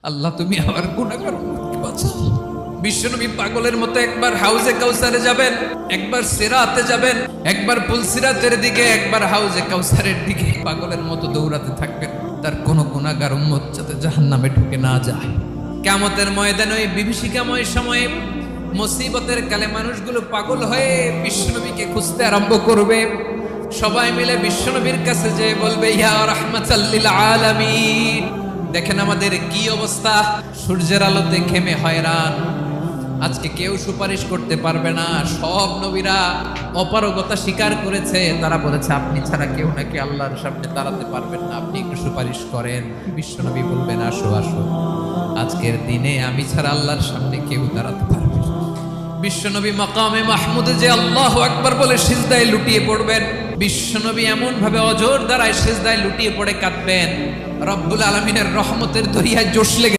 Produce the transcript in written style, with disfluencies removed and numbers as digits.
আল্লাহ তুমি আমার গুনাহগার উম্মতকে বাঁচাও। বিশ্বনবী পাগলের মতো একবার হাউজে কাউসারে যাবেন, একবার সিরাতে যাবেন, একবার পুলসিরাতের দিকে, একবার হাউজে কাউসারের দিকে পাগলের মতো দৌড়াতে থাকবেন, তার কোনো গুনাহগার উম্মত যাতে জাহান্নামে ঢুকে না যায়। কিয়ামতের ময়দানে ওই বিভীষিকাময় সময়ে মুসিবতের কালে মানুষগুলো পাগল হয়ে বিশ্বনবীকে খুঁজতে আরম্ভ করবে। সবাই মিলে বিশ্বনবীর কাছে যেয়ে বলবে, ইয়া রাহমাতাল লিল আলামিন, দেখেন আমাদের কি অবস্থা, সূর্যের আলোতে ঘেমে হয়রান, আজকে কেউ সুপারিশ করতে পারবে না। সব নবীরা অপারগতা স্বীকার করেছে, তারা বলেছে আপনি ছাড়া কেউ নাকি আল্লাহর সামনে দাঁড়াতে পারবেন না, আপনি একটু সুপারিশ করেন। বিশ্বনবী বলবেন, আসো আসো, আজকের দিনে আমি ছাড়া আল্লাহর সামনে কেউ দাঁড়াতে পারবে না। বিশ্বনবী মাকামে মাহমুদে যে আল্লাহু আকবার বলে সিজদায় লুটিয়ে পড়বেন, বিশ্বনবী এমন ভাবে অজর দ্বারায় সিজদায় লুটিয়ে পড়ে কাঁদবেন, রব্বুল আলামিনের রহমতের দরিয়ায় জোশ লেগে